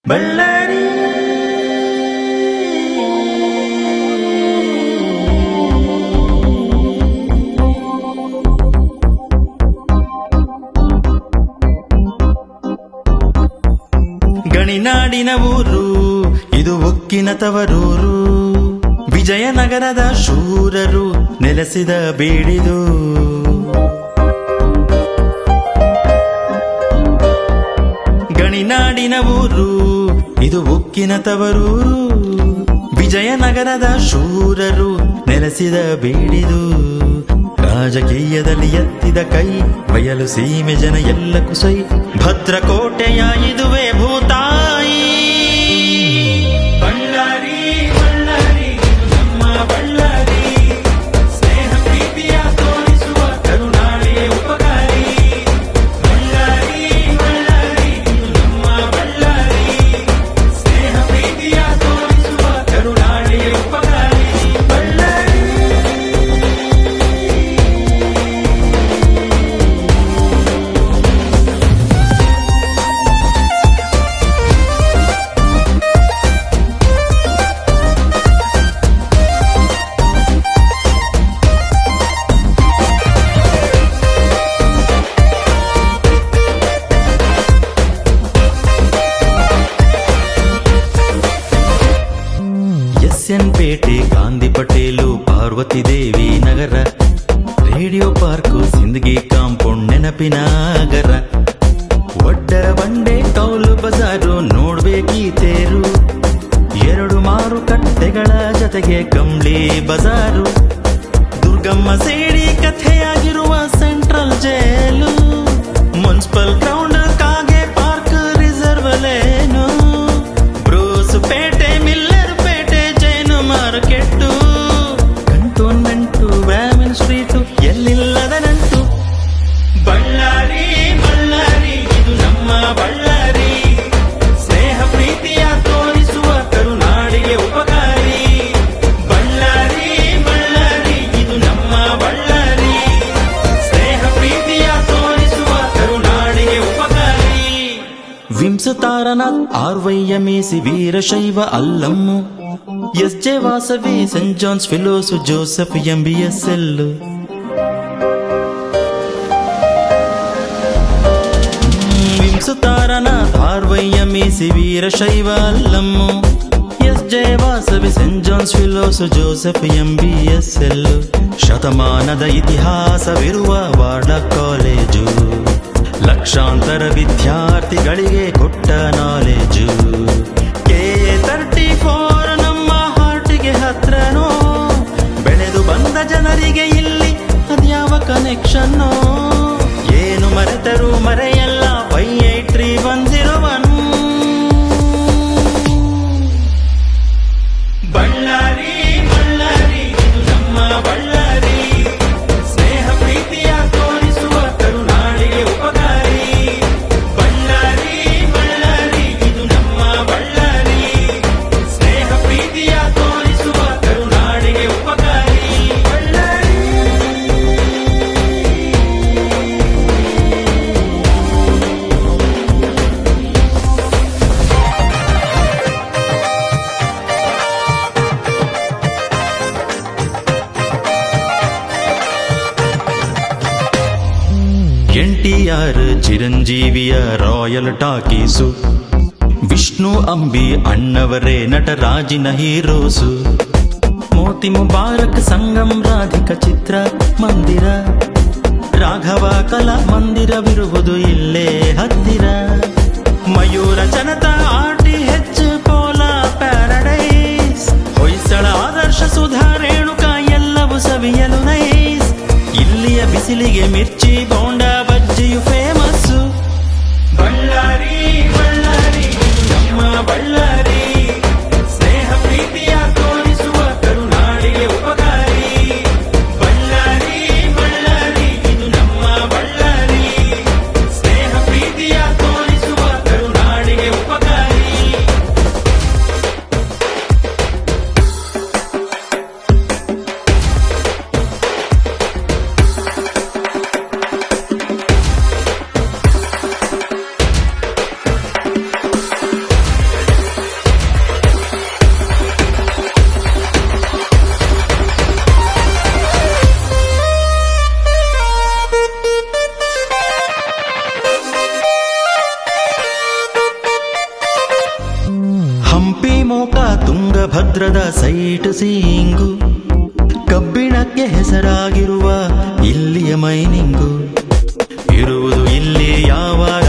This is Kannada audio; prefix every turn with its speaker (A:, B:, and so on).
A: ಬಳ್ಳಾರಿ ಗಣಿನಾಡಿನ ಊರು, ಇದು ಉಕ್ಕಿನ ತವರೂರು. ವಿಜಯನಗರದ ಶೂರರು ನೆಲೆಸಿದ ಬೀಡಿದು. ಗಣಿನಾಡಿನ ಊರು, ಇದು ಉಕ್ಕಿನ ತವರೂರು. ವಿಜಯನಗರದ ಶೂರರು ನೆಲೆಸಿದ ಬೀಡಿದು. ರಾಜಕೀಯದಲ್ಲಿ ಎತ್ತಿದ ಕೈ, ಬಯಲು ಸೀಮೆ ಜನ ಎಲ್ಲ ಕುಸೈ. ಭದ್ರಕೋಟೆಯ ಇದುವೇ ಭೂತಾಯಿ. ಬಳ್ಳಾರಿ ಬಳ್ಳಾರಿ ಇದು ನಮ್ಮ ಬಳ್ಳಾರಿ. ಸ್ನೇಹ ಪ್ರೀತಿಯ ತೋರಿಸುವ ಕರುನಾಡಿಗೆ ಉಪಕಾರಿ. ಬಳ್ಳಾರಿ ಬಳ್ಳಾರಿ ಇದು ನಮ್ಮ ಬಳ್ಳಾರಿ. ಸ್ನೇಹ ಪ್ರೀತಿಯ ತೋರಿಸುವ ಕರುನಾಡಿಗೆ ಉಪಕಾರಿ. ಬಳ್ಳಾರಿ ಎನ್ ಪೇಟೆ, ಗಾಂಧಿ ಪಟೇಲು, ಪಾರ್ವತಿ ದೇವಿ ನಗರ, ರೇಡಿಯೋ ಪಾರ್ಕು, ಸಿಂದಗಿ ಕಾಂಪೌಂಡ್, ನೆನಪಿನಾಗರ. ಒಡ್ಡ ಬಂಡೆ, ಕೌಲು ಬಜಾರು, ನೋಡ್ಬೇಕೀ ತೇರು. ಎರಡು ಮಾರುಕಟ್ಟೆಗಳ ಜೊತೆಗೆ ಕಂಬ್ಳಿ ಬಜಾರು. ದುರ್ಗಮ್ಮ ಸೇಡಿ ಕಥೆಯಾಗಿರುವ ಸೆಂಟ್ರಲ್ ಜೈಲು. ಮುನ್ಸಿಪಲ್ ಗ್ರೌಂಡ್, ಕಾಗೆ ಪಾರ್ಕ್, ರಿಸರ್ವ್ ಲೇನು. ಬ್ರೂಸ್ ಪೇಟೆ, ಮಿಲ್ಲರ್ ಪೇಟೆ, ಜೈನ ಮಾರ್ಕೆಟ್ಟು. ಕಂಟೋನ್ಮೆಂಟು, ವ್ಯಾಮಿನ್ ಸ್ಟ್ರೀಟು, ಎಲ್ಲಿಲ್ಲದ ನಂಟು. ಬಳ್ಳಾರಿ ಬಳ್ಳಾರಿ ಇದು ನಮ್ಮ ಬಳ್ಳಾರಿ. ಸ್ನೇಹ ಪ್ರೀತಿಯ ತೋರಿಸುವ ಕರುನಾಡಿಗೆ ಉಪಕಾರಿ. ಬಳ್ಳಾರಿ ಬಳ್ಳಾರಿ ಇದು ನಮ್ಮ ಬಳ್ಳಾರಿ. ಸ್ನೇಹ ಪ್ರೀತಿಯ ತೋರಿಸುವ ಕರುನಾಡಿಗೆ ಉಪಕಾರಿ. ವಿಂಸತಾರನಾಥ್, RYMEC, Veerashaiva Allum, S J. Vasavi, saint John's ಫಿಲೋಸು, ಜೋಸೆಫ್ MBSL. ವಿಂಸತಾರನಾಥ್, RYMEC, Veerashaiva Allum, S J. Vasavi, saint John's ಫಿಲೋಸು, ಜೋಸೆಫ್ MBSL. ಶತಮಾನದ ಇತಿಹಾಸವಿರುವ ವಾರ್ಡ ಕಾಲೇಜು. ಲಕ್ಷಾಂತರ ವಿದ್ಯಾರ್ಥಿಗಳಿಗೆ ಕೊಟ್ಟ ನಾಲೆಜು. K34 ನಮ್ಮ ಹಾರ್ಟಿಗೆ ಹತ್ರನೋ. ಬೆಳೆದು ಬಂದ ಜನರಿಗೆ ಇಲ್ಲಿ ಅದ್ಯಾವ ಕನೆಕ್ಷನ್ನೋ. ಏನು ಮರೆತರೂ ಮರೆಯಲ್ಲ 583 ಬಂದಿರುವನು. ಬಳ್ಳಾರಿ ಬಳ್ಳಾರಿ ಇದು ನಮ್ಮ ಬಳ್ಳಾರಿ. ಸ್ನೇಹ ಪ್ರೀತಿಯ ತೋರಿಸುವ ಕರುನಾಡಿಗೆ ಉಪಕಾರಿ. ಬಳ್ಳಾರಿ ಬಳ್ಳಾರಿ ಇದು ನಮ್ಮ ಬಳ್ಳಾರಿ. ಸ್ನೇಹ ಪ್ರೀತಿಯ ತೋರಿಸುವ ಕರುನಾಡಿಗೆ ಉಪಕಾರಿ. ಬಳ್ಳಾರಿ NTR, ಚಿರಂಜೀವಿಯ ರಾಯಲ್ ಟಾಕೀಸು. ವಿಷ್ಣು ಅಂಬಿ ಅಣ್ಣವರೇ ನಟರಾಜಿನ ಹೀರೋಸು. ಮೋತಿ ಮುಬಾರಕ್, ಸಂಗಮ್, ರಾಧಿಕ ಚಿತ್ರ ಮಂದಿರ. ರಾಘವ ಕಲಾ ಮಂದಿರವಿರುವುದು ಇಲ್ಲೇ ಹತ್ತಿರ. Mayura Janata, RTH, Pola paradise. ಹೊಯ್ಸಳ, ಆದರ್ಶ, ಸುಧಾ, ರೇಣುಕಾ ಎಲ್ಲವೂ ಸವಿಯಲು ನೈಸ್. ಇಲ್ಲಿಯ ಬಿಸಿಲಿಗೆ ಮಿರ್ಚಿ, ಬೋಂಡ, ಬಜ್ಜಿಯು ಫೇಮಸ್ಸು. ಬಳ್ಳಾರಿ ಬಳ್ಳಾರಿ ಇದು ನಮ್ಮ ಬಳ್ಳಾರಿ. ಸ್ನೇಹ ಪ್ರೀತಿಯ ತೋರಿಸುವ ಕರುನಾಡಿಗೆ ಉಪಕಾರಿ. ಬಳ್ಳಾರಿ ಬಳ್ಳಾರಿ ಇದು ನಮ್ಮ ಬಳ್ಳಾರಿ. ಸ್ನೇಹ ಪ್ರೀತಿಯ ತೋರಿಸುವ ಕರುನಾಡಿಗೆ ಉಪಕಾರಿ. ತುಂಗಭದ್ರದ ಸೈಟ್ ಸೀಯಿಂಗು, ಕಬ್ಬಿಣಕ್ಕೆ ಹೆಸರಾಗಿರುವ ಇಲ್ಲಿಯ ಮೈನಿಂಗು, ಇರುವುದು ಇಲ್ಲಿ ಯಾವಾಗ